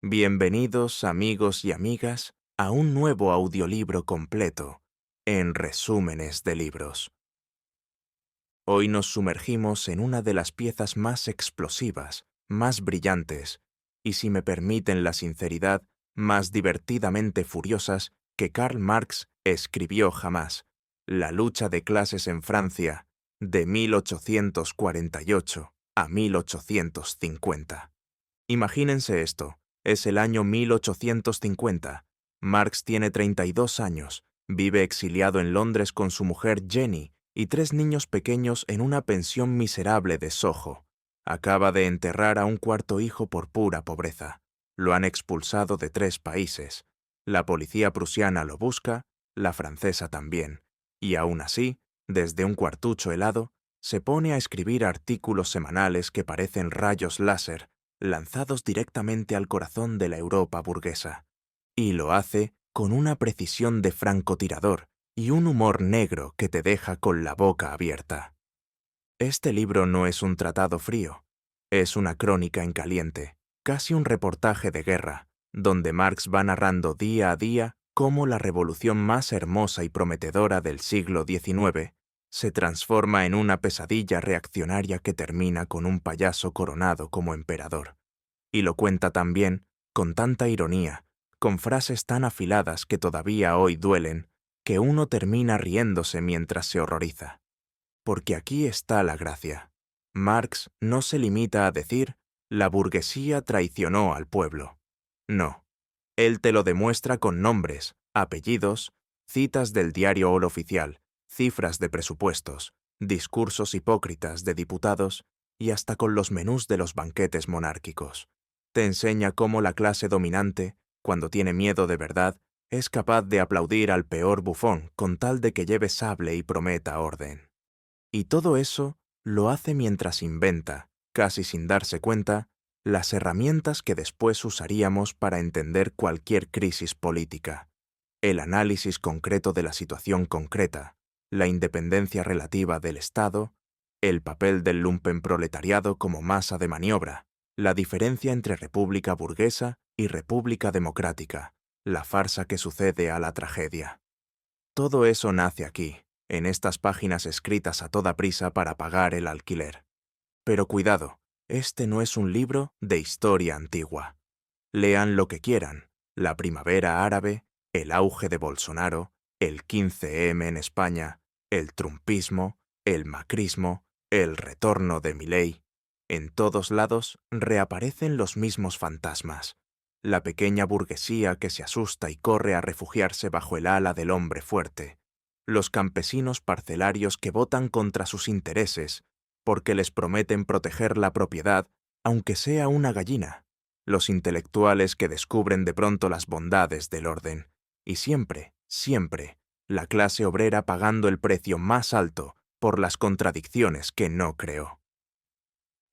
Bienvenidos, amigos y amigas, a un nuevo audiolibro completo en resúmenes de libros. Hoy nos sumergimos en una de las piezas más explosivas, más brillantes y, si me permiten la sinceridad, más divertidamente furiosas que Karl Marx escribió jamás: La lucha de clases en Francia, de 1848 a 1850. Imagínense esto. Es el año 1850. Marx tiene 32 años, vive exiliado en Londres con su mujer Jenny y 3 niños pequeños en una pensión miserable de Soho. Acaba de enterrar a un cuarto hijo por pura pobreza. Lo han expulsado de 3 países. La policía prusiana lo busca, la francesa también. Y aún así, desde un cuartucho helado, se pone a escribir artículos semanales que parecen rayos láser, lanzados directamente al corazón de la Europa burguesa. Y lo hace con una precisión de francotirador y un humor negro que te deja con la boca abierta. Este libro no es un tratado frío, es una crónica en caliente, casi un reportaje de guerra, donde Marx va narrando día a día cómo la revolución más hermosa y prometedora del siglo XIX se transforma en una pesadilla reaccionaria que termina con un payaso coronado como emperador. Y lo cuenta tan bien, con tanta ironía, con frases tan afiladas que todavía hoy duelen, que uno termina riéndose mientras se horroriza. Porque aquí está la gracia. Marx no se limita a decir: la burguesía traicionó al pueblo. No. Él te lo demuestra con nombres, apellidos, citas del diario All Oficial, cifras de presupuestos, discursos hipócritas de diputados y hasta con los menús de los banquetes monárquicos. Te enseña cómo la clase dominante, cuando tiene miedo de verdad, es capaz de aplaudir al peor bufón con tal de que lleve sable y prometa orden. Y todo eso lo hace mientras inventa, casi sin darse cuenta, las herramientas que después usaríamos para entender cualquier crisis política: el análisis concreto de la situación concreta, la independencia relativa del Estado, el papel del lumpenproletariado como masa de maniobra, la diferencia entre república burguesa y república democrática, la farsa que sucede a la tragedia. Todo eso nace aquí, en estas páginas escritas a toda prisa para pagar el alquiler. Pero cuidado, este no es un libro de historia antigua. Lean lo que quieran: la primavera árabe, el auge de Bolsonaro, el 15M en España, el trumpismo, el macrismo, el retorno de Milei. En todos lados reaparecen los mismos fantasmas: la pequeña burguesía que se asusta y corre a refugiarse bajo el ala del hombre fuerte, los campesinos parcelarios que votan contra sus intereses porque les prometen proteger la propiedad aunque sea una gallina, los intelectuales que descubren de pronto las bondades del orden, y siempre, siempre, la clase obrera pagando el precio más alto por las contradicciones que no creó.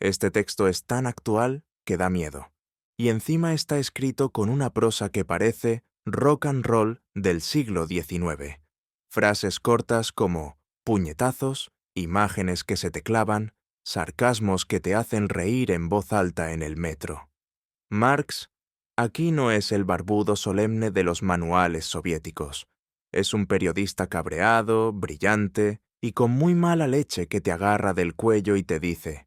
Este texto es tan actual que da miedo, y encima está escrito con una prosa que parece rock and roll del siglo XIX. Frases cortas como puñetazos, imágenes que se te clavan, sarcasmos que te hacen reír en voz alta en el metro. Marx aquí no es el barbudo solemne de los manuales soviéticos. Es un periodista cabreado, brillante y con muy mala leche que te agarra del cuello y te dice: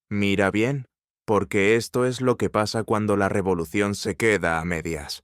mira bien, porque esto es lo que pasa cuando la revolución se queda a medias.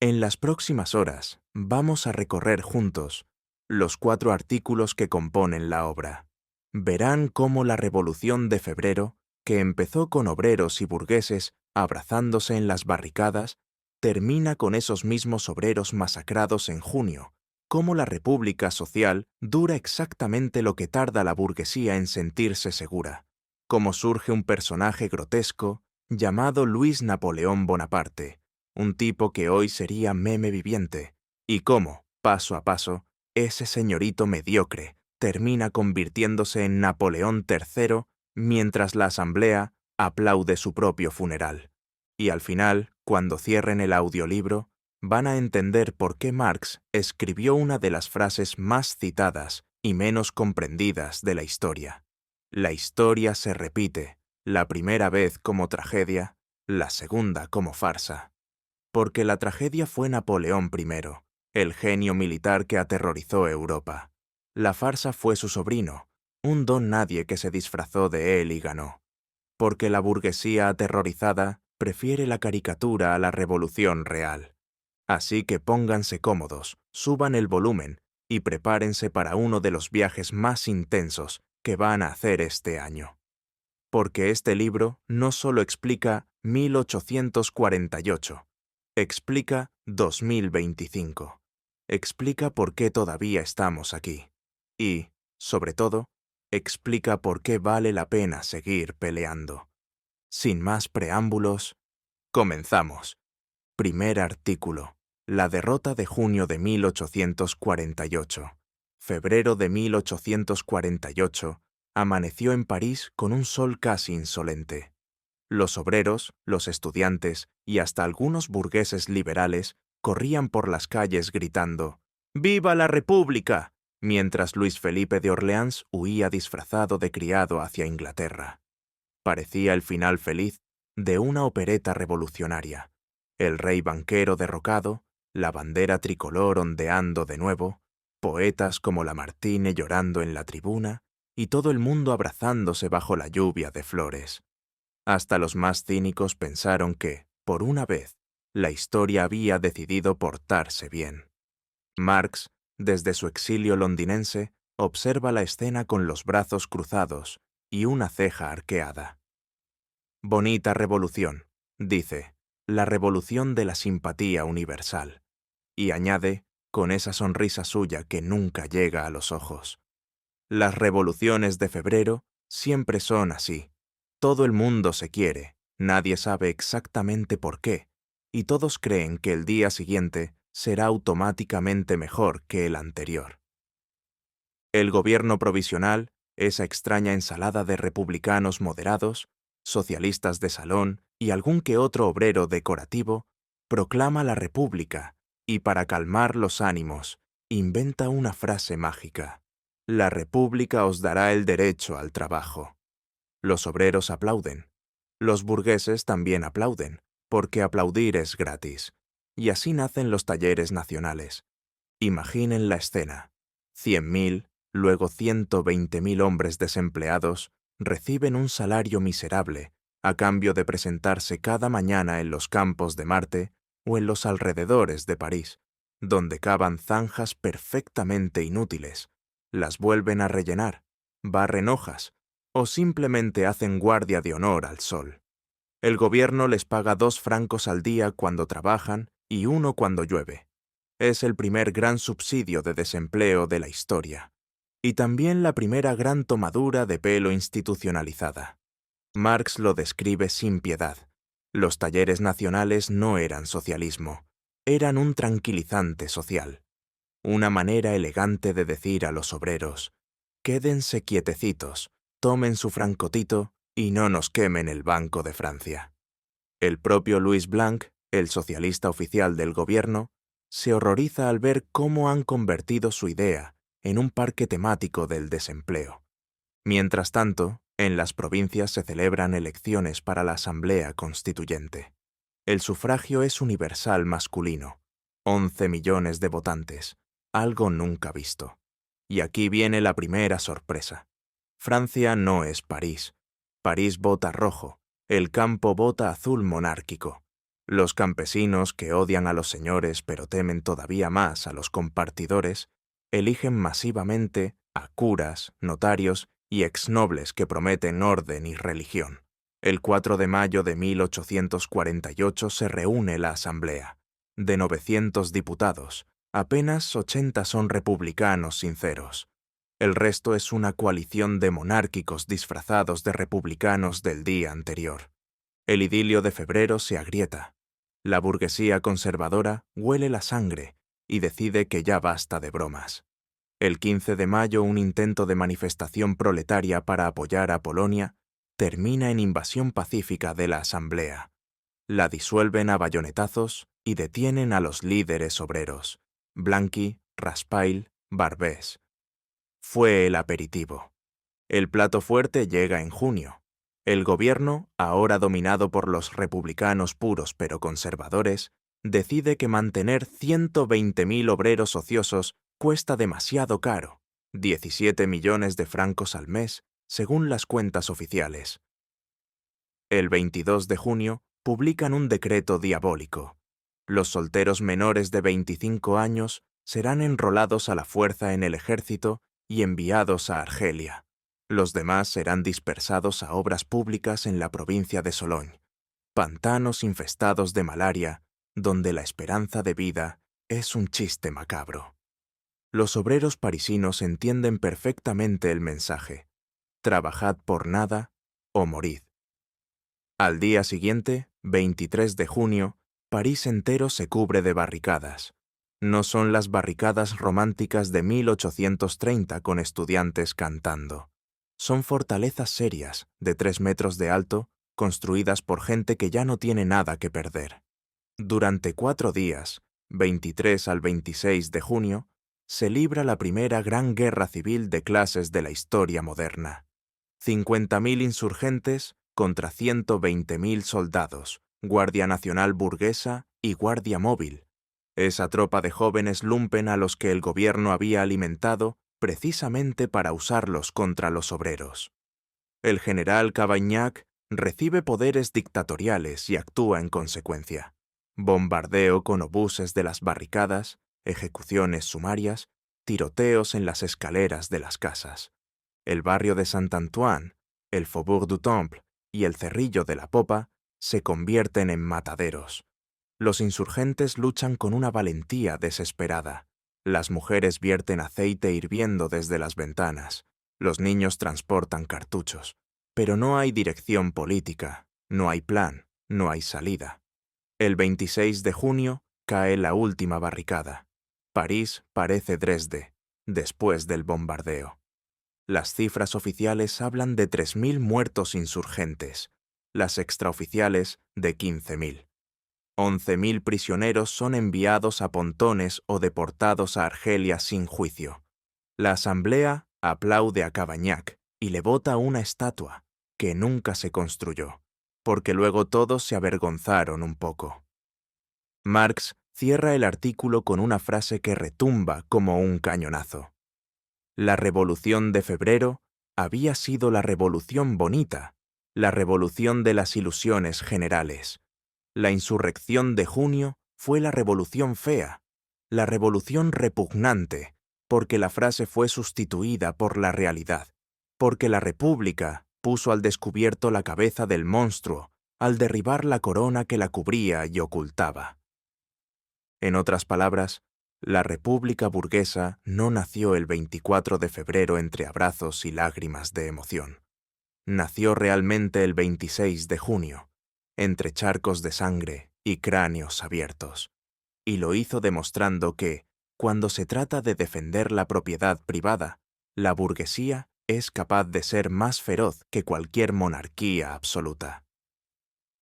En las próximas horas vamos a recorrer juntos los 4 artículos que componen la obra. Verán cómo la Revolución de Febrero, que empezó con obreros y burgueses abrazándose en las barricadas, termina con esos mismos obreros masacrados en junio, cómo la República Social dura exactamente lo que tarda la burguesía en sentirse segura, cómo surge un personaje grotesco llamado Luis Napoleón Bonaparte, un tipo que hoy sería meme viviente, y cómo, paso a paso, ese señorito mediocre termina convirtiéndose en Napoleón III mientras la asamblea aplaude su propio funeral. Y al final, cuando cierren el audiolibro, van a entender por qué Marx escribió una de las frases más citadas y menos comprendidas de la historia. La historia se repite, la primera vez como tragedia, la segunda como farsa. porque la tragedia fue Napoleón I, el genio militar que aterrorizó Europa. La farsa fue su sobrino, un don nadie que se disfrazó de él y ganó. Porque la burguesía aterrorizada prefiere la caricatura a la revolución real. Así que pónganse cómodos, suban el volumen y prepárense para uno de los viajes más intensos que van a hacer este año. Porque este libro no solo explica 1848, explica 2025. Explica por qué todavía estamos aquí. Y, sobre todo, explica por qué vale la pena seguir peleando. Sin más preámbulos, comenzamos. Primer artículo. La derrota de junio de 1848. Febrero de 1848 amaneció en París con un sol casi insolente. Los obreros, los estudiantes y hasta algunos burgueses liberales corrían por las calles gritando «¡Viva la República!», mientras Luis Felipe de Orleans huía disfrazado de criado hacia Inglaterra. Parecía el final feliz de una opereta revolucionaria. El rey banquero derrocado, la bandera tricolor ondeando de nuevo, poetas como Lamartine llorando en la tribuna y todo el mundo abrazándose bajo la lluvia de flores. Hasta los más cínicos pensaron que, por una vez, la historia había decidido portarse bien. Marx, desde su exilio londinense, observa la escena con los brazos cruzados y una ceja arqueada. Bonita revolución, dice, la revolución de la simpatía universal. Y añade, con esa sonrisa suya que nunca llega a los ojos. Las revoluciones de febrero siempre son así. Todo el mundo se quiere, nadie sabe exactamente por qué, y todos creen que el día siguiente será automáticamente mejor que el anterior. El gobierno provisional, esa extraña ensalada de republicanos moderados, socialistas de salón y algún que otro obrero decorativo, proclama la República y para calmar los ánimos, inventa una frase mágica. La República os dará el derecho al trabajo. Los obreros aplauden. Los burgueses también aplauden, porque aplaudir es gratis. Y así nacen los talleres nacionales. Imaginen la escena. 100.000, luego 120.000 hombres desempleados reciben un salario miserable a cambio de presentarse cada mañana en los campos de Marte o en los alrededores de París, donde cavan zanjas perfectamente inútiles, las vuelven a rellenar, barren hojas o simplemente hacen guardia de honor al sol. El gobierno les paga 2 francos al día cuando trabajan y 1 cuando llueve. Es el primer gran subsidio de desempleo de la historia. Y también la primera gran tomadura de pelo institucionalizada. Marx lo describe sin piedad. Los talleres nacionales no eran socialismo, eran un tranquilizante social. Una manera elegante de decir a los obreros, quédense quietecitos, tomen su francotito y no nos quemen el Banco de Francia. El propio Louis Blanc, el socialista oficial del gobierno, se horroriza al ver cómo han convertido su idea en un parque temático del desempleo. Mientras tanto, en las provincias se celebran elecciones para la Asamblea Constituyente. El sufragio es universal masculino, 11 millones de votantes, algo nunca visto. Y aquí viene la primera sorpresa. Francia no es París. París vota rojo, el campo vota azul monárquico. Los campesinos, que odian a los señores pero temen todavía más a los compartidores, eligen masivamente a curas, notarios y exnobles que prometen orden y religión. El 4 de mayo de 1848 se reúne la Asamblea. De 900 diputados, apenas 80 son republicanos sinceros. El resto es una coalición de monárquicos disfrazados de republicanos del día anterior. El idilio de febrero se agrieta. La burguesía conservadora huele la sangre y decide que ya basta de bromas. El 15 de mayo un intento de manifestación proletaria para apoyar a Polonia termina en invasión pacífica de la Asamblea. La disuelven a bayonetazos y detienen a los líderes obreros, Blanqui, Raspail, Barbès. Fue el aperitivo. El plato fuerte llega en junio. El gobierno, ahora dominado por los republicanos puros pero conservadores, decide que mantener 120.000 obreros ociosos cuesta demasiado caro, 17 millones de francos al mes, según las cuentas oficiales. El 22 de junio publican un decreto diabólico. Los solteros menores de 25 años serán enrolados a la fuerza en el ejército y enviados a Argelia. Los demás serán dispersados a obras públicas en la provincia de Sologne, pantanos infestados de malaria, donde la esperanza de vida es un chiste macabro. Los obreros parisinos entienden perfectamente el mensaje: trabajad por nada o morid. Al día siguiente, 23 de junio, París entero se cubre de barricadas. No son las barricadas románticas de 1830 con estudiantes cantando. Son fortalezas serias, de 3 metros de alto, construidas por gente que ya no tiene nada que perder. Durante 4 días, 23 al 26 de junio, se libra la primera gran guerra civil de clases de la historia moderna. 50.000 insurgentes contra 120.000 soldados, Guardia Nacional Burguesa y Guardia Móvil, esa tropa de jóvenes lumpen a los que el gobierno había alimentado precisamente para usarlos contra los obreros. El general Cavaignac recibe poderes dictatoriales y actúa en consecuencia. Bombardeo con obuses de las barricadas, ejecuciones sumarias, tiroteos en las escaleras de las casas. El barrio de Saint-Antoine, el Faubourg du Temple y el Cerrillo de la Popa se convierten en mataderos. Los insurgentes luchan con una valentía desesperada. Las mujeres vierten aceite hirviendo desde las ventanas. Los niños transportan cartuchos. Pero no hay dirección política, no hay plan, no hay salida. El 26 de junio cae la última barricada. París parece Dresde, después del bombardeo. Las cifras oficiales hablan de 3.000 muertos insurgentes, las extraoficiales de 15.000. 11.000 prisioneros son enviados a pontones o deportados a Argelia sin juicio. La asamblea aplaude a Cavaignac y le vota una estatua, que nunca se construyó, porque luego todos se avergonzaron un poco. Marx cierra el artículo con una frase que retumba como un cañonazo. La revolución de febrero había sido la revolución bonita, la revolución de las ilusiones generales. La insurrección de junio fue la revolución fea, la revolución repugnante, porque la frase fue sustituida por la realidad, porque la República puso al descubierto la cabeza del monstruo al derribar la corona que la cubría y ocultaba. En otras palabras, la República burguesa no nació el 24 de febrero entre abrazos y lágrimas de emoción. Nació realmente el 26 de junio, entre charcos de sangre y cráneos abiertos. Y lo hizo demostrando que, cuando se trata de defender la propiedad privada, la burguesía es capaz de ser más feroz que cualquier monarquía absoluta.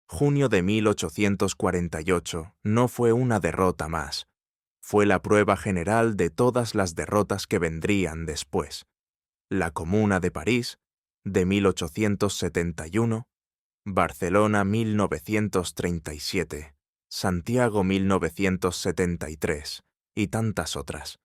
Junio de 1848 no fue una derrota más. Fue la prueba general de todas las derrotas que vendrían después. La Comuna de París, de 1871, Barcelona 1937, Santiago 1973 y tantas otras.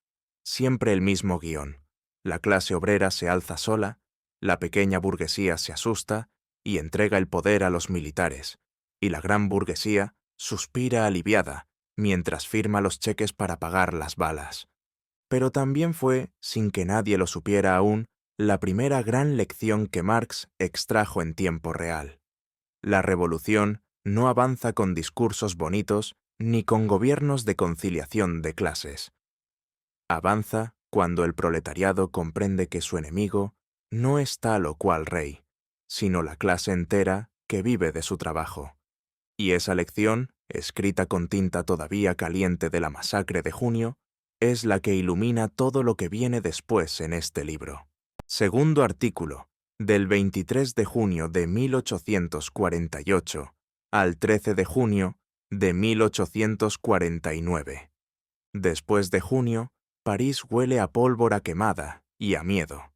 Siempre el mismo guión. La clase obrera se alza sola, la pequeña burguesía se asusta y entrega el poder a los militares, y la gran burguesía suspira aliviada mientras firma los cheques para pagar las balas. Pero también fue, sin que nadie lo supiera aún, la primera gran lección que Marx extrajo en tiempo real. La revolución no avanza con discursos bonitos ni con gobiernos de conciliación de clases. Avanza cuando el proletariado comprende que su enemigo no es tal o cual rey, sino la clase entera que vive de su trabajo. Y esa lección, escrita con tinta todavía caliente de la masacre de junio, es la que ilumina todo lo que viene después en este libro. Segundo artículo, del 23 de junio de 1848 al 13 de junio de 1849. Después de junio, París huele a pólvora quemada y a miedo.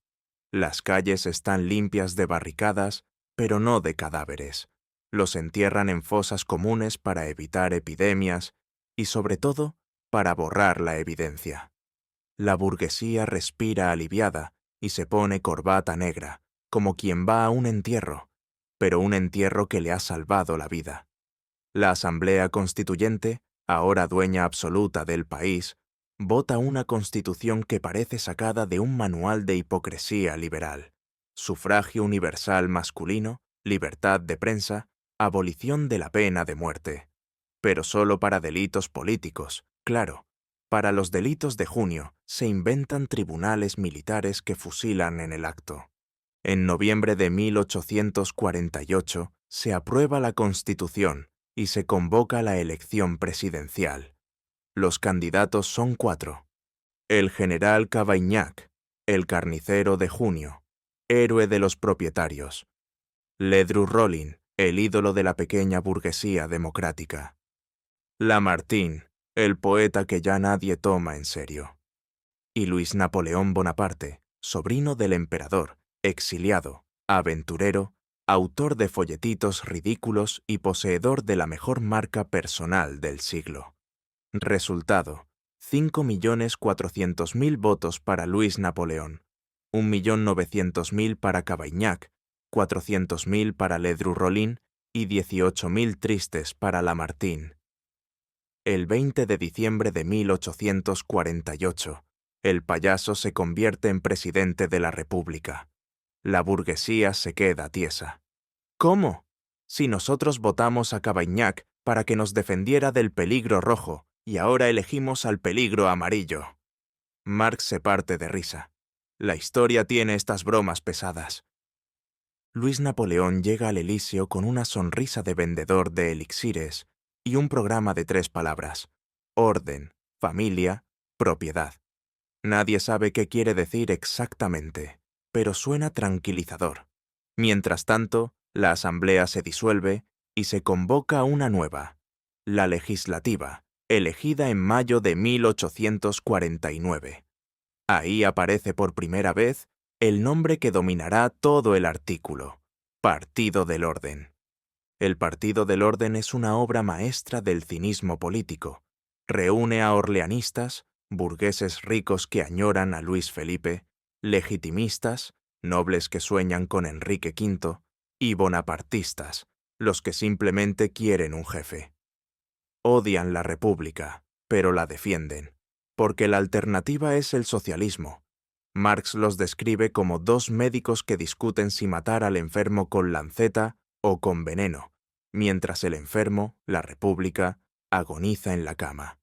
Las calles están limpias de barricadas, pero no de cadáveres. Los entierran en fosas comunes para evitar epidemias, y sobre todo, para borrar la evidencia. La burguesía respira aliviada y se pone corbata negra, como quien va a un entierro, pero un entierro que le ha salvado la vida. La Asamblea Constituyente, ahora dueña absoluta del país, vota una constitución que parece sacada de un manual de hipocresía liberal. Sufragio universal masculino, libertad de prensa, abolición de la pena de muerte. Pero solo para delitos políticos, claro. Para los delitos de junio se inventan tribunales militares que fusilan en el acto. En noviembre de 1848 se aprueba la Constitución y se convoca la elección presidencial. Los candidatos son 4. El general Cavaignac, el carnicero de junio, héroe de los propietarios. Ledru-Rollin, el ídolo de la pequeña burguesía democrática. Lamartine, el poeta que ya nadie toma en serio. Y Luis Napoleón Bonaparte, sobrino del emperador, exiliado, aventurero, autor de folletitos ridículos y poseedor de la mejor marca personal del siglo. Resultado: 5.400.000 votos para Luis Napoleón, 1.900.000 para Cavaignac, 400.000 para Ledru-Rollin y 18.000 tristes para Lamartine. El 20 de diciembre de 1848, el payaso se convierte en presidente de la República. La burguesía se queda tiesa. ¿Cómo? Si nosotros votamos a Cavaignac para que nos defendiera del peligro rojo y ahora elegimos al peligro amarillo. Marx se parte de risa. La historia tiene estas bromas pesadas. Luis Napoleón llega al Elíseo con una sonrisa de vendedor de elixires y un programa de 3 palabras: orden, familia, propiedad. Nadie sabe qué quiere decir exactamente, pero suena tranquilizador. Mientras tanto, la Asamblea se disuelve y se convoca una nueva, la legislativa, elegida en mayo de 1849. Ahí aparece por primera vez el nombre que dominará todo el artículo: Partido del Orden. El Partido del Orden es una obra maestra del cinismo político. Reúne a orleanistas, burgueses ricos que añoran a Luis Felipe, legitimistas, nobles que sueñan con Enrique V, y bonapartistas, los que simplemente quieren un jefe. Odian la República, pero la defienden, porque la alternativa es el socialismo. Marx los describe como 2 médicos que discuten si matar al enfermo con lanceta o con veneno, mientras el enfermo, la República, agoniza en la cama.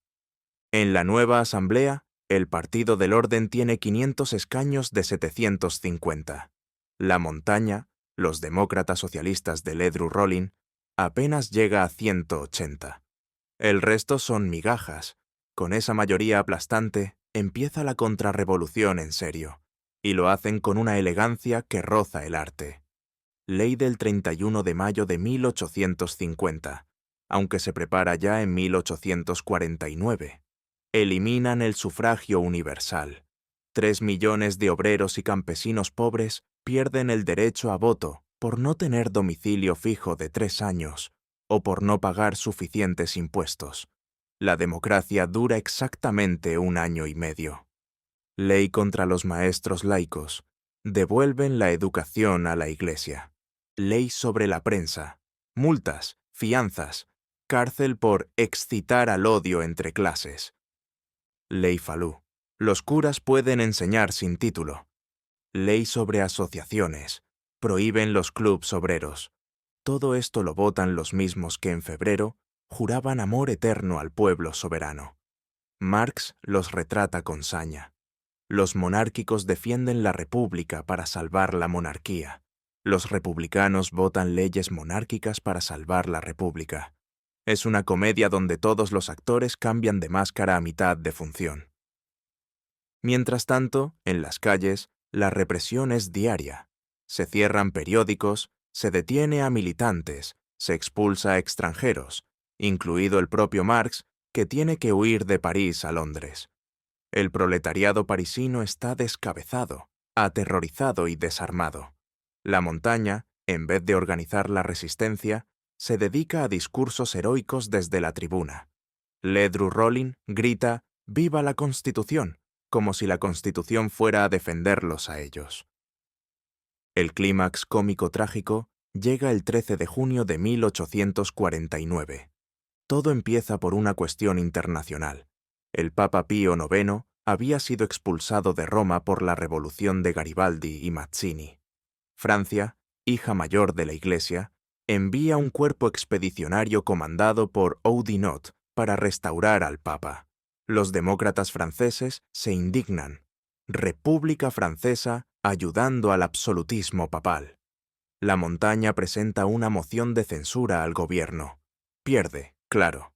En la nueva Asamblea, el Partido del Orden tiene 500 escaños de 750. La montaña, los demócratas socialistas de Ledru-Rollin, apenas llega a 180. El resto son migajas. Con esa mayoría aplastante, empieza la contrarrevolución en serio, y lo hacen con una elegancia que roza el arte. Ley del 31 de mayo de 1850, aunque se prepara ya en 1849. Eliminan el sufragio universal. 3 millones de obreros y campesinos pobres pierden el derecho a voto por no tener domicilio fijo de 3 años o por no pagar suficientes impuestos. La democracia dura exactamente 1 año y medio. Ley contra los maestros laicos. Devuelven la educación a la Iglesia. Ley sobre la prensa. Multas, fianzas, cárcel por excitar al odio entre clases. Ley Falú. Los curas pueden enseñar sin título. Ley sobre asociaciones. Prohíben los clubs obreros. Todo esto lo votan los mismos que en febrero juraban amor eterno al pueblo soberano. Marx los retrata con saña. Los monárquicos defienden la república para salvar la monarquía. Los republicanos votan leyes monárquicas para salvar la república. Es una comedia donde todos los actores cambian de máscara a mitad de función. Mientras tanto, en las calles, la represión es diaria. Se cierran periódicos, se detiene a militantes, se expulsa a extranjeros, incluido el propio Marx, que tiene que huir de París a Londres. El proletariado parisino está descabezado, aterrorizado y desarmado. La montaña, en vez de organizar la resistencia, se dedica a discursos heroicos desde la tribuna. Ledru Rollin grita «¡Viva la Constitución!», como si la Constitución fuera a defenderlos a ellos. El clímax cómico-trágico llega el 13 de junio de 1849. Todo empieza por una cuestión internacional. El Papa Pío IX había sido expulsado de Roma por la revolución de Garibaldi y Mazzini. Francia, hija mayor de la Iglesia, envía un cuerpo expedicionario comandado por Oudinot para restaurar al Papa. Los demócratas franceses se indignan. República Francesa ayudando al absolutismo papal. La montaña presenta una moción de censura al gobierno. Pierde, claro.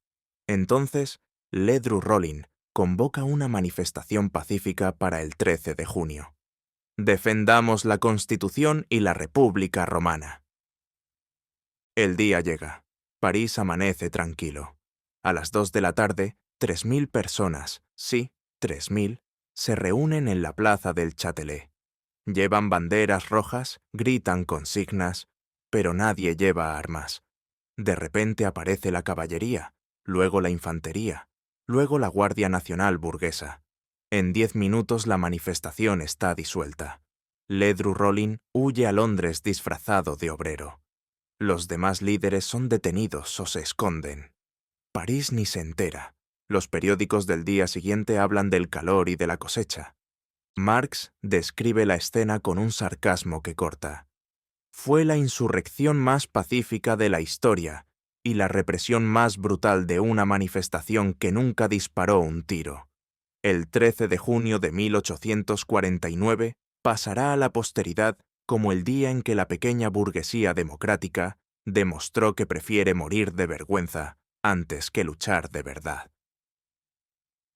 Entonces, Ledru Rollin convoca una manifestación pacífica para el 13 de junio. Defendamos la Constitución y la República Romana. El día llega. París amanece tranquilo. A las 2 de la tarde, 3.000 personas, sí, 3.000, se reúnen en la plaza del Châtelet. Llevan banderas rojas, gritan consignas, pero nadie lleva armas. De repente aparece la caballería, luego la infantería, luego la Guardia Nacional burguesa. En 10 minutos la manifestación está disuelta. Ledru Rollin huye a Londres disfrazado de obrero. Los demás líderes son detenidos o se esconden. París ni se entera. Los periódicos del día siguiente hablan del calor y de la cosecha. Marx describe la escena con un sarcasmo que corta. Fue la insurrección más pacífica de la historia y la represión más brutal de una manifestación que nunca disparó un tiro. El 13 de junio de 1849 pasará a la posteridad como el día en que la pequeña burguesía democrática demostró que prefiere morir de vergüenza antes que luchar de verdad.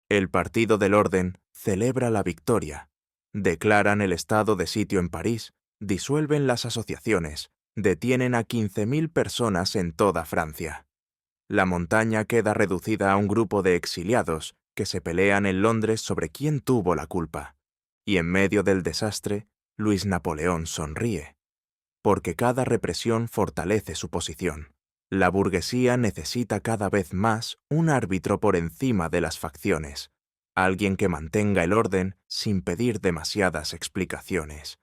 El Partido del Orden celebra la victoria, declaran el estado de sitio en París, disuelven las asociaciones, detienen a 15.000 personas en toda Francia. La montaña queda reducida a un grupo de exiliados que se pelean en Londres sobre quién tuvo la culpa. Y en medio del desastre, Luis Napoleón sonríe. Porque cada represión fortalece su posición. La burguesía necesita cada vez más un árbitro por encima de las facciones, alguien que mantenga el orden sin pedir demasiadas explicaciones.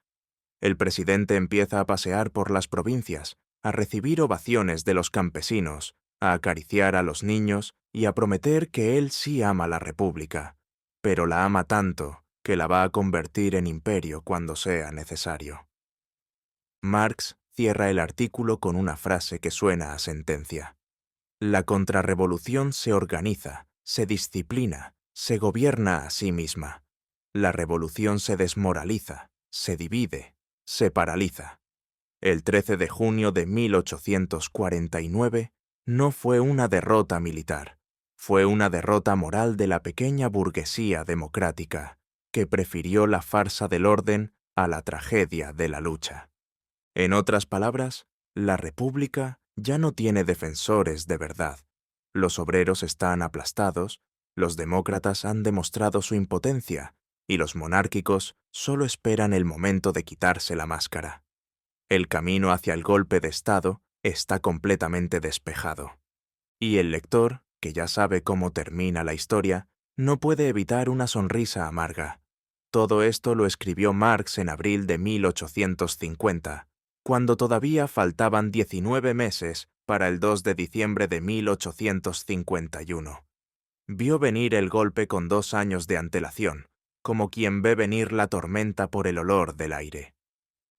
El presidente empieza a pasear por las provincias, a recibir ovaciones de los campesinos, a acariciar a los niños y a prometer que él sí ama la República, pero la ama tanto que la va a convertir en imperio cuando sea necesario. Marx cierra el artículo con una frase que suena a sentencia. La contrarrevolución se organiza, se disciplina, se gobierna a sí misma. La revolución se desmoraliza, se divide, se paraliza. El 13 de junio de 1849 no fue una derrota militar, fue una derrota moral de la pequeña burguesía democrática, que prefirió la farsa del orden a la tragedia de la lucha. En otras palabras, la República ya no tiene defensores de verdad. Los obreros están aplastados, los demócratas han demostrado su impotencia y los monárquicos solo esperan el momento de quitarse la máscara. El camino hacia el golpe de Estado está completamente despejado. Y el lector, que ya sabe cómo termina la historia, no puede evitar una sonrisa amarga. Todo esto lo escribió Marx en abril de 1850. Cuando todavía faltaban 19 meses para el 2 de diciembre de 1851. Vio venir el golpe con 2 años de antelación, como quien ve venir la tormenta por el olor del aire.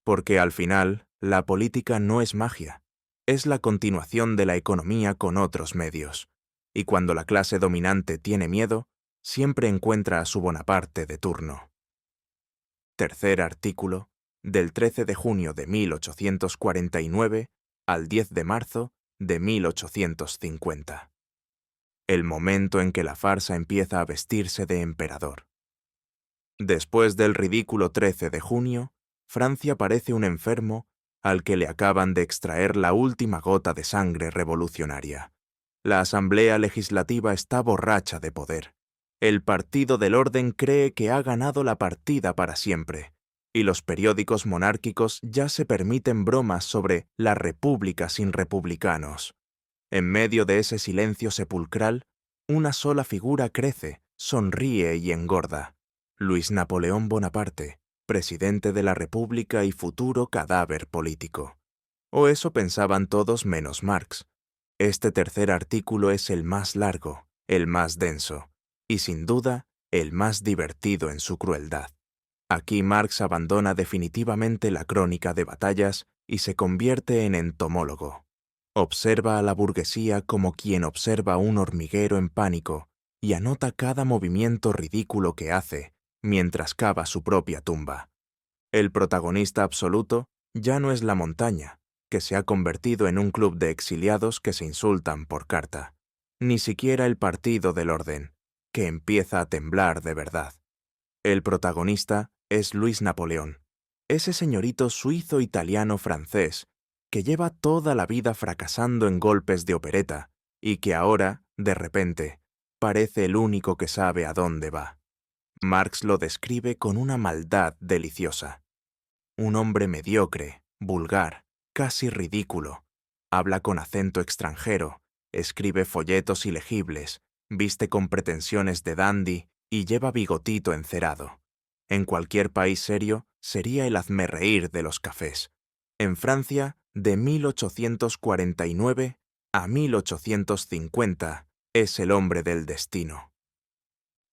Porque al final, la política no es magia, es la continuación de la economía con otros medios. Y cuando la clase dominante tiene miedo, siempre encuentra a su Bonaparte de turno. Tercer artículo, del 13 de junio de 1849 al 10 de marzo de 1850. El momento en que la farsa empieza a vestirse de emperador. Después del ridículo 13 de junio, Francia parece un enfermo al que le acaban de extraer la última gota de sangre revolucionaria. La Asamblea Legislativa está borracha de poder. El Partido del Orden cree que ha ganado la partida para siempre. Y los periódicos monárquicos ya se permiten bromas sobre la república sin republicanos. En medio de ese silencio sepulcral, Una sola figura crece, sonríe y engorda. Luis Napoleón Bonaparte, presidente de la República y futuro cadáver político. O eso pensaban todos menos Marx. Este tercer artículo es el más largo, el más denso, y sin duda, el más divertido en su crueldad. Aquí Marx abandona definitivamente la crónica de batallas y se convierte en entomólogo. Observa a la burguesía como quien observa un hormiguero en pánico y anota cada movimiento ridículo que hace mientras cava su propia tumba. El protagonista absoluto ya no es la montaña, que se ha convertido en un club de exiliados que se insultan por carta, ni siquiera el Partido del Orden, que empieza a temblar de verdad. El protagonista es Luis Napoleón, ese señorito suizo-italiano-francés que lleva toda la vida fracasando en golpes de opereta y que ahora, de repente, parece el único que sabe a dónde va. Marx lo describe con una maldad deliciosa. Un hombre mediocre, vulgar, casi ridículo. Habla con acento extranjero, escribe folletos ilegibles, viste con pretensiones de dandy y lleva bigotito encerado. En cualquier país serio, sería el hazmerreír de los cafés. En Francia, de 1849 a 1850, es el hombre del destino.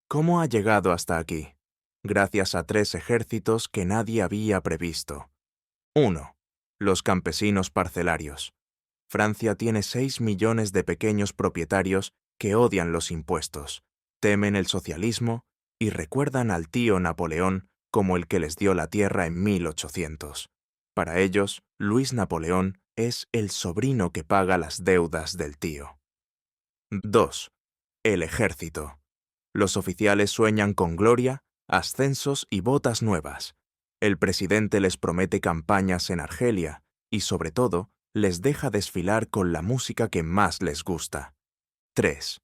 ¿Cómo ha llegado hasta aquí? Gracias a 3 ejércitos que nadie había previsto. 1. Los campesinos parcelarios. Francia tiene 6 millones de pequeños propietarios que odian los impuestos, temen el socialismo y recuerdan al tío Napoleón como el que les dio la tierra en 1800. Para ellos, Luis Napoleón es el sobrino que paga las deudas del tío. 2. El ejército. Los oficiales sueñan con gloria, ascensos y botas nuevas. El presidente les promete campañas en Argelia y, sobre todo, les deja desfilar con la música que más les gusta. 3.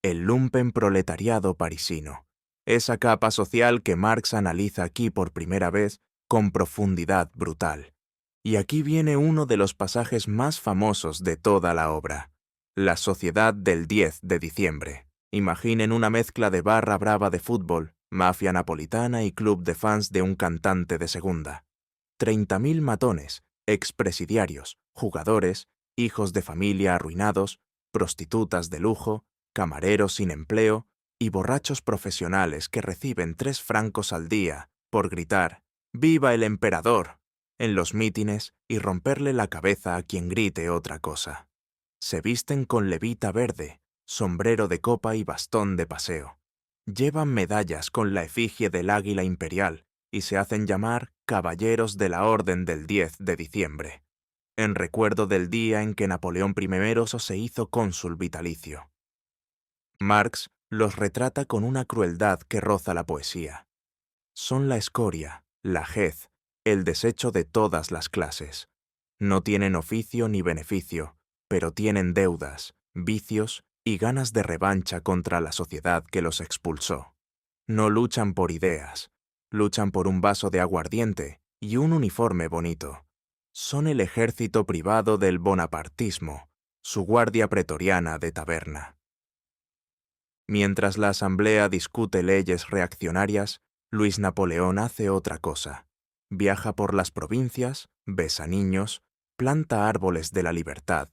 El lumpen proletariado parisino. Esa capa social que Marx analiza aquí por primera vez con profundidad brutal. Y aquí viene uno de los pasajes más famosos de toda la obra. La sociedad del 10 de diciembre. Imaginen una mezcla de barra brava de fútbol, mafia napolitana y club de fans de un cantante de segunda. 30.000 matones, expresidiarios, jugadores, hijos de familia arruinados, prostitutas de lujo, camareros sin empleo y borrachos profesionales que reciben 3 francos al día por gritar «¡Viva el emperador!» en los mítines y romperle la cabeza a quien grite otra cosa. Se visten con levita verde, sombrero de copa y bastón de paseo. Llevan medallas con la efigie del águila imperial y se hacen llamar caballeros de la Orden del 10 de diciembre, en recuerdo del día en que Napoleón I se hizo cónsul vitalicio. Marx los retrata con una crueldad que roza la poesía. Son la escoria, la hez, el desecho de todas las clases. No tienen oficio ni beneficio, pero tienen deudas, vicios y ganas de revancha contra la sociedad que los expulsó. No luchan por ideas, luchan por un vaso de aguardiente y un uniforme bonito. Son el ejército privado del bonapartismo, su guardia pretoriana de taberna. Mientras la Asamblea discute leyes reaccionarias, Luis Napoleón hace otra cosa. Viaja por las provincias, besa niños, planta árboles de la libertad,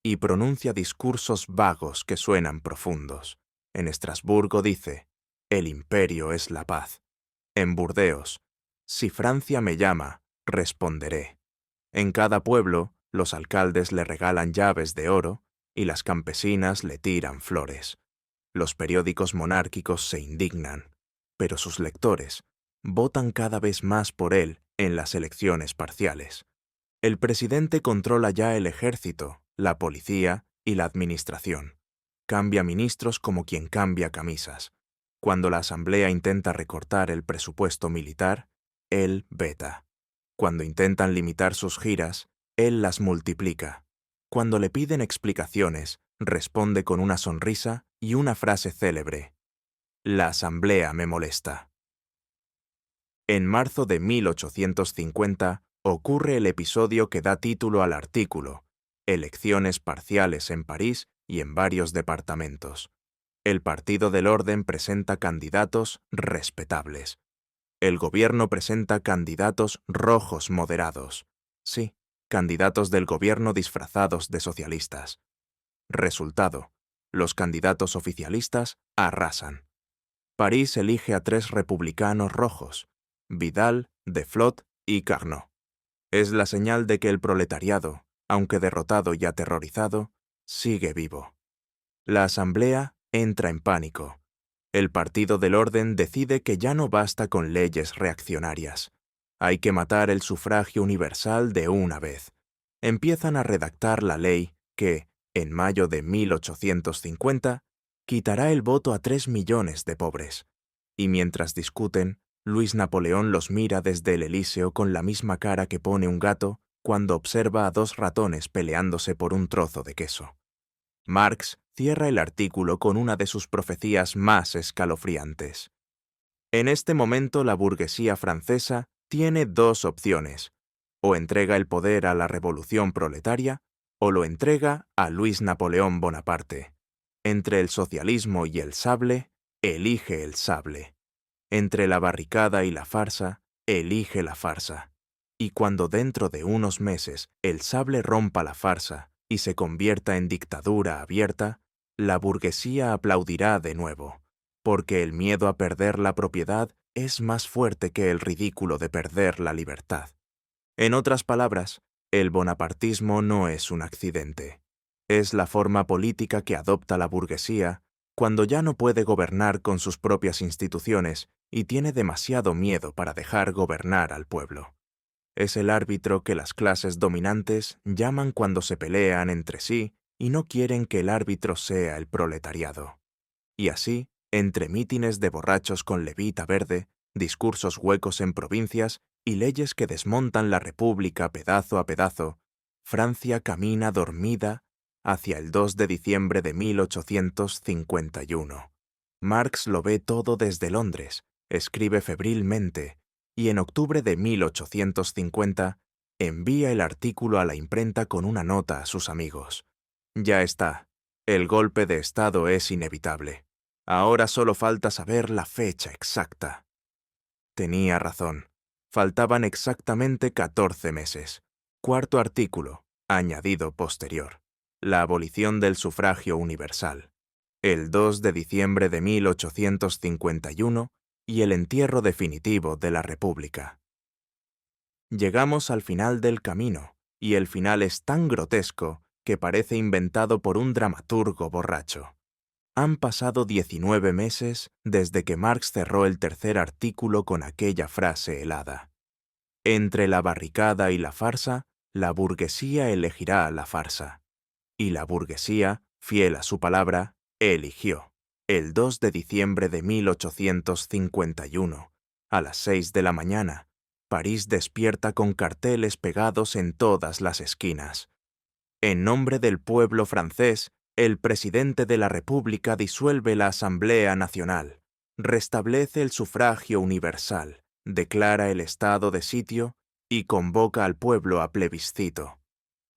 y pronuncia discursos vagos que suenan profundos. En Estrasburgo dice, «El imperio es la paz». En Burdeos, «Si Francia me llama, responderé». En cada pueblo, los alcaldes le regalan llaves de oro y las campesinas le tiran flores. Los periódicos monárquicos se indignan, pero sus lectores votan cada vez más por él en las elecciones parciales. El presidente controla ya el ejército, la policía y la administración. Cambia ministros como quien cambia camisas. Cuando la Asamblea intenta recortar el presupuesto militar, él veta. Cuando intentan limitar sus giras, él las multiplica. Cuando le piden explicaciones, responde con una sonrisa y una frase célebre. La Asamblea me molesta. En marzo de 1850 ocurre el episodio que da título al artículo, Elecciones parciales en París y en varios departamentos. El Partido del Orden presenta candidatos respetables. El gobierno presenta candidatos rojos moderados. Sí, candidatos del gobierno disfrazados de socialistas. Resultado: los candidatos oficialistas arrasan. París elige a 3 republicanos rojos: Vidal, Deflot y Carnot. Es la señal de que el proletariado, aunque derrotado y aterrorizado, sigue vivo. La asamblea entra en pánico. El Partido del Orden decide que ya no basta con leyes reaccionarias. Hay que matar el sufragio universal de una vez. Empiezan a redactar la ley que, en mayo de 1850, quitará el voto a 3 millones de pobres. Y mientras discuten, Luis Napoleón los mira desde el Elíseo con la misma cara que pone un gato cuando observa a 2 ratones peleándose por un trozo de queso. Marx cierra el artículo con una de sus profecías más escalofriantes. En este momento la burguesía francesa tiene 2 opciones: o entrega el poder a la revolución proletaria, o lo entrega a Luis Napoleón Bonaparte. Entre el socialismo y el sable, elige el sable. Entre la barricada y la farsa, elige la farsa. Y cuando dentro de unos meses el sable rompa la farsa y se convierta en dictadura abierta, la burguesía aplaudirá de nuevo, porque el miedo a perder la propiedad es más fuerte que el ridículo de perder la libertad. En otras palabras, el bonapartismo no es un accidente. Es la forma política que adopta la burguesía cuando ya no puede gobernar con sus propias instituciones y tiene demasiado miedo para dejar gobernar al pueblo. Es el árbitro que las clases dominantes llaman cuando se pelean entre sí y no quieren que el árbitro sea el proletariado. Y así, entre mítines de borrachos con levita verde, discursos huecos en provincias y leyes que desmontan la república pedazo a pedazo, Francia camina dormida hacia el 2 de diciembre de 1851. Marx lo ve todo desde Londres, escribe febrilmente, y en octubre de 1850 envía el artículo a la imprenta con una nota a sus amigos. Ya está, el golpe de Estado es inevitable. Ahora solo falta saber la fecha exacta. Tenía razón. Faltaban exactamente 14 meses. Cuarto artículo, añadido posterior. La abolición del sufragio universal. El 2 de diciembre de 1851 y el entierro definitivo de la República. Llegamos al final del camino, y el final es tan grotesco que parece inventado por un dramaturgo borracho. Han pasado 19 meses desde que Marx cerró el tercer artículo con aquella frase helada. Entre la barricada y la farsa, la burguesía elegirá la farsa. Y la burguesía, fiel a su palabra, eligió, el 2 de diciembre de 1851, a las 6 de la mañana, París despierta con carteles pegados en todas las esquinas. En nombre del pueblo francés, el presidente de la República disuelve la Asamblea Nacional, restablece el sufragio universal, declara el estado de sitio y convoca al pueblo a plebiscito.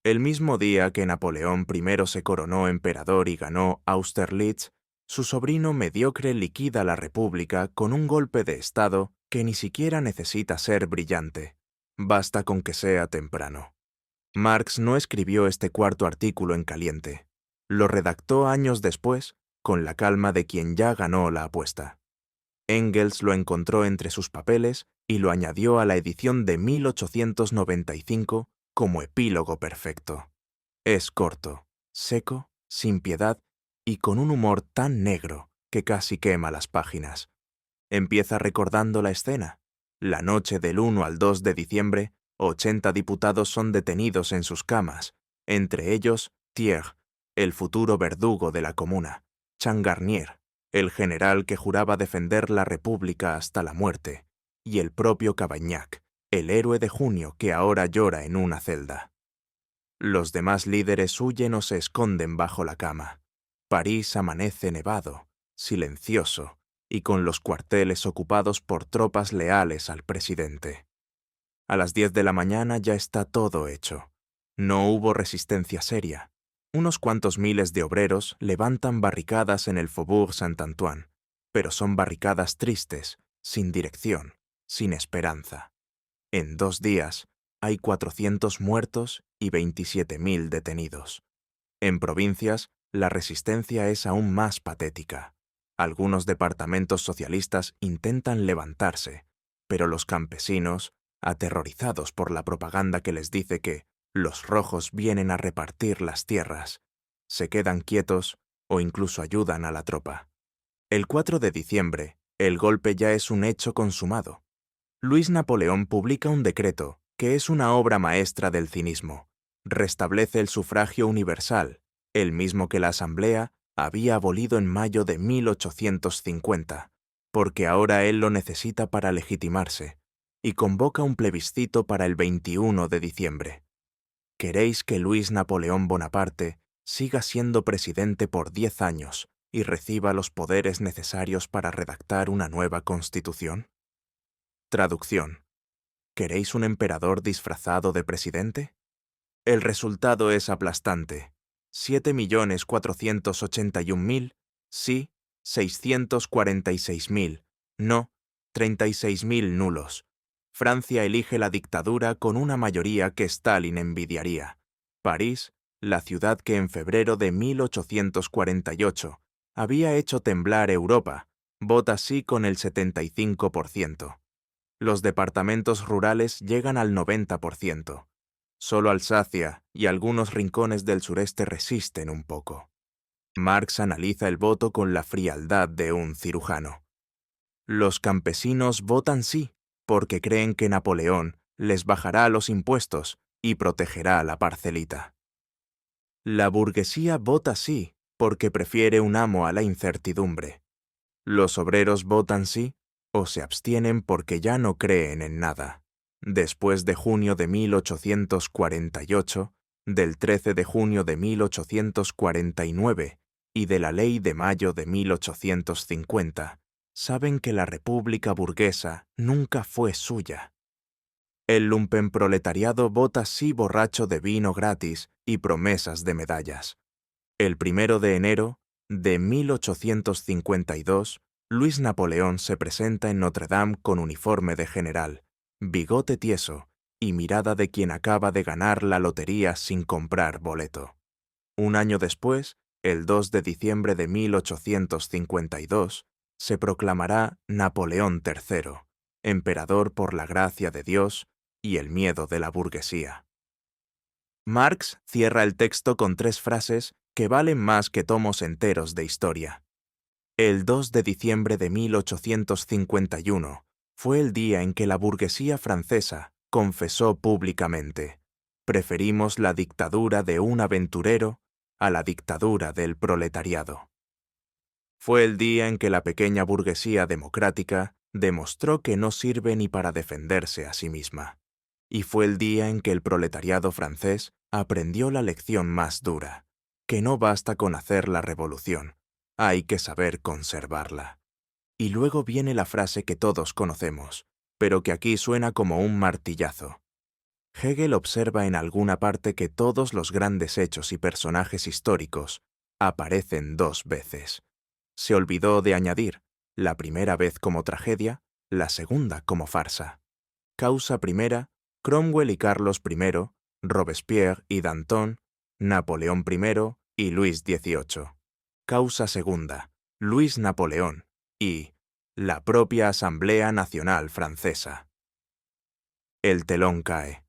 El mismo día que Napoleón I se coronó emperador y ganó Austerlitz, su sobrino mediocre liquida la República con un golpe de Estado que ni siquiera necesita ser brillante. Basta con que sea temprano. Marx no escribió este cuarto artículo en caliente. Lo redactó años después, con la calma de quien ya ganó la apuesta. Engels lo encontró entre sus papeles y lo añadió a la edición de 1895 como epílogo perfecto. Es corto, seco, sin piedad y con un humor tan negro que casi quema las páginas. Empieza recordando la escena. La noche del 1 al 2 de diciembre, 80 diputados son detenidos en sus camas, entre ellos Thiers, el futuro verdugo de la Comuna, Changarnier, el general que juraba defender la República hasta la muerte, y el propio Cavaignac, el héroe de junio que ahora llora en una celda. Los demás líderes huyen o se esconden bajo la cama. París amanece nevado, silencioso, y con los cuarteles ocupados por tropas leales al presidente. A las 10 de la mañana ya está todo hecho. No hubo resistencia seria. Unos cuantos miles de obreros levantan barricadas en el Faubourg Saint-Antoine, pero son barricadas tristes, sin dirección, sin esperanza. En 2 días hay 400 muertos y 27.000 detenidos. En provincias, la resistencia es aún más patética. Algunos departamentos socialistas intentan levantarse, pero los campesinos, aterrorizados por la propaganda que les dice que los rojos vienen a repartir las tierras, se quedan quietos o incluso ayudan a la tropa. El 4 de diciembre, el golpe ya es un hecho consumado. Luis Napoleón publica un decreto que es una obra maestra del cinismo. Restablece el sufragio universal, el mismo que la Asamblea había abolido en mayo de 1850, porque ahora él lo necesita para legitimarse, y convoca un plebiscito para el 21 de diciembre. ¿Queréis que Luis Napoleón Bonaparte siga siendo presidente por 10 años y reciba los poderes necesarios para redactar una nueva constitución? Traducción. ¿Queréis un emperador disfrazado de presidente? El resultado es aplastante. 7.481.000, sí, 646.000, no, 36.000 nulos. Francia elige la dictadura con una mayoría que Stalin envidiaría. París, la ciudad que en febrero de 1848 había hecho temblar Europa, vota sí con el 75%. Los departamentos rurales llegan al 90%. Solo Alsacia y algunos rincones del sureste resisten un poco. Marx analiza el voto con la frialdad de un cirujano. Los campesinos votan sí, porque creen que Napoleón les bajará los impuestos y protegerá la parcelita. La burguesía vota sí, porque prefiere un amo a la incertidumbre. Los obreros votan sí o se abstienen porque ya no creen en nada. Después de junio de 1848, del 13 de junio de 1849 y de la Ley de Mayo de 1850, saben que la república burguesa nunca fue suya. El lumpenproletariado vota sí borracho de vino gratis y promesas de medallas. El 1 de enero de 1852, Luis Napoleón se presenta en Notre Dame con uniforme de general, bigote tieso y mirada de quien acaba de ganar la lotería sin comprar boleto. Un año después, el 2 de diciembre de 1852, se proclamará Napoleón III, emperador por la gracia de Dios y el miedo de la burguesía. Marx cierra el texto con 3 frases que valen más que tomos enteros de historia. El 2 de diciembre de 1851 fue el día en que la burguesía francesa confesó públicamente: preferimos la dictadura de un aventurero a la dictadura del proletariado. Fue el día en que la pequeña burguesía democrática demostró que no sirve ni para defenderse a sí misma. Y fue el día en que el proletariado francés aprendió la lección más dura, que no basta con hacer la revolución, hay que saber conservarla. Y luego viene la frase que todos conocemos, pero que aquí suena como un martillazo. Hegel observa en alguna parte que todos los grandes hechos y personajes históricos aparecen 2 veces. Se olvidó de añadir, la primera vez como tragedia, la segunda como farsa. Causa primera, Cromwell y Carlos I, Robespierre y Danton, Napoleón I y Luis XVIII. Causa segunda, Luis Napoleón y la propia Asamblea Nacional Francesa. El telón cae.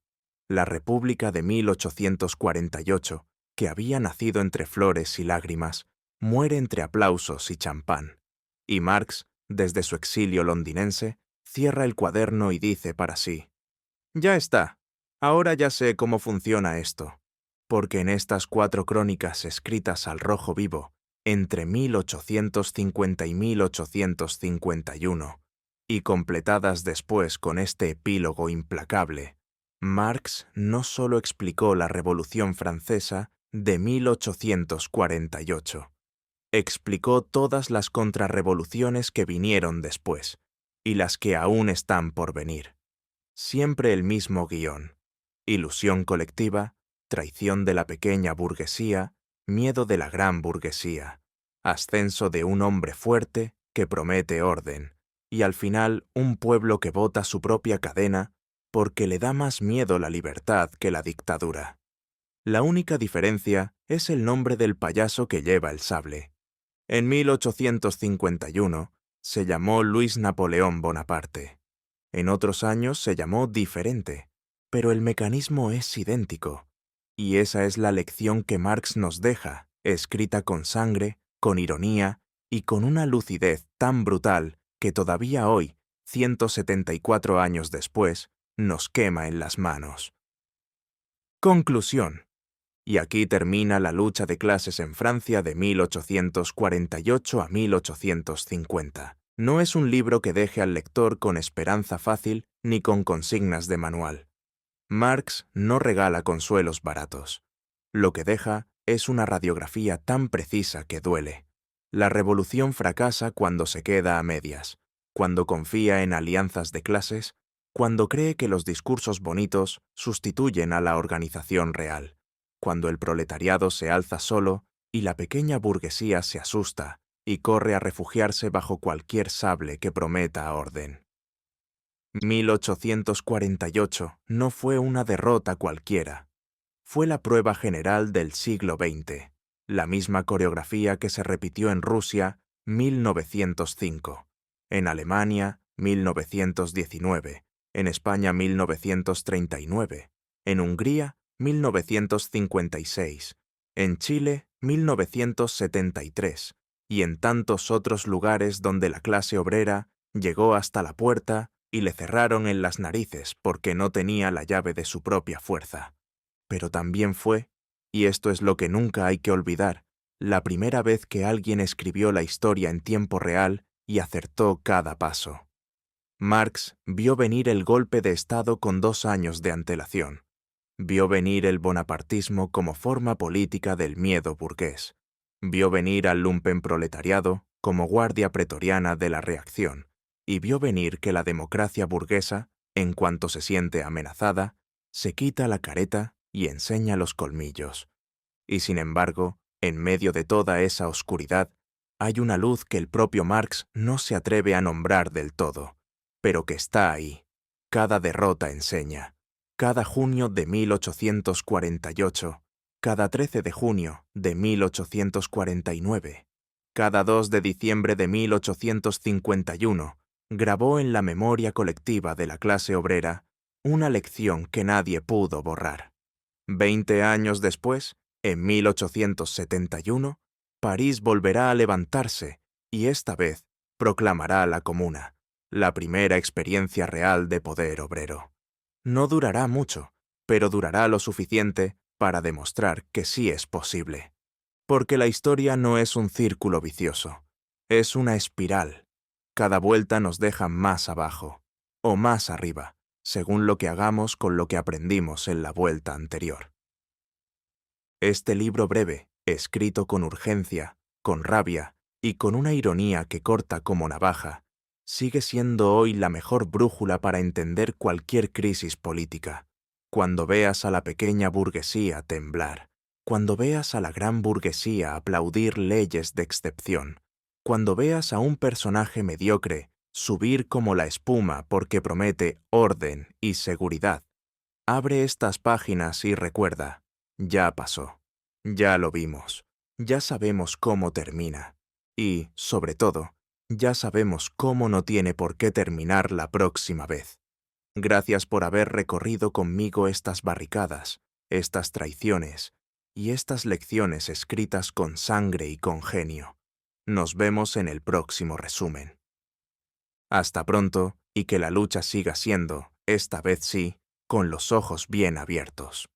La República de 1848, que había nacido entre flores y lágrimas, muere entre aplausos y champán. Y Marx, desde su exilio londinense, cierra el cuaderno y dice para sí: ya está, ahora ya sé cómo funciona esto, porque en estas 4 crónicas escritas al rojo vivo, entre 1850 y 1851, y completadas después con este epílogo implacable, Marx no solo explicó la Revolución Francesa de 1848, explicó todas las contrarrevoluciones que vinieron después, y las que aún están por venir. Siempre el mismo guión: ilusión colectiva, traición de la pequeña burguesía, miedo de la gran burguesía, ascenso de un hombre fuerte que promete orden, y al final un pueblo que bota su propia cadena porque le da más miedo la libertad que la dictadura. La única diferencia es el nombre del payaso que lleva el sable. En 1851 se llamó Luis Napoleón Bonaparte. En otros años se llamó diferente, pero el mecanismo es idéntico. Y esa es la lección que Marx nos deja, escrita con sangre, con ironía y con una lucidez tan brutal que todavía hoy, 174 años después, nos quema en las manos. Conclusión. Y aquí termina la lucha de clases en Francia de 1848 a 1850. No es un libro que deje al lector con esperanza fácil ni con consignas de manual. Marx no regala consuelos baratos. Lo que deja es una radiografía tan precisa que duele. La revolución fracasa cuando se queda a medias, cuando confía en alianzas de clases, cuando cree que los discursos bonitos sustituyen a la organización real, cuando el proletariado se alza solo y la pequeña burguesía se asusta y corre a refugiarse bajo cualquier sable que prometa orden. 1848 no fue una derrota cualquiera. Fue la prueba general del siglo XX, la misma coreografía que se repitió en Rusia 1905, en Alemania 1919, en España 1939, en Hungría 1956, en Chile 1973 y en tantos otros lugares donde la clase obrera llegó hasta la puerta y le cerraron en las narices porque no tenía la llave de su propia fuerza. Pero también fue, y esto es lo que nunca hay que olvidar, la primera vez que alguien escribió la historia en tiempo real y acertó cada paso. Marx vio venir el golpe de Estado con 2 años de antelación. Vio venir el bonapartismo como forma política del miedo burgués. Vio venir al lumpenproletariado como guardia pretoriana de la reacción. Y vio venir que la democracia burguesa, en cuanto se siente amenazada, se quita la careta y enseña los colmillos. Y sin embargo, en medio de toda esa oscuridad, hay una luz que el propio Marx no se atreve a nombrar del todo, pero que está ahí. Cada derrota enseña. Cada junio de 1848, cada 13 de junio de 1849, cada 2 de diciembre de 1851, grabó en la memoria colectiva de la clase obrera una lección que nadie pudo borrar. 20 años después, en 1871, París volverá a levantarse y esta vez proclamará la Comuna, la primera experiencia real de poder obrero. No durará mucho, pero durará lo suficiente para demostrar que sí es posible. Porque la historia no es un círculo vicioso, es una espiral. Cada vuelta nos deja más abajo, o más arriba, según lo que hagamos con lo que aprendimos en la vuelta anterior. Este libro breve, escrito con urgencia, con rabia y con una ironía que corta como navaja, sigue siendo hoy la mejor brújula para entender cualquier crisis política. Cuando veas a la pequeña burguesía temblar, cuando veas a la gran burguesía aplaudir leyes de excepción, cuando veas a un personaje mediocre subir como la espuma porque promete orden y seguridad, abre estas páginas y recuerda, ya pasó, ya lo vimos, ya sabemos cómo termina y, sobre todo, ya sabemos cómo no tiene por qué terminar la próxima vez. Gracias por haber recorrido conmigo estas barricadas, estas traiciones y estas lecciones escritas con sangre y con genio. Nos vemos en el próximo resumen. Hasta pronto y que la lucha siga siendo, esta vez sí, con los ojos bien abiertos.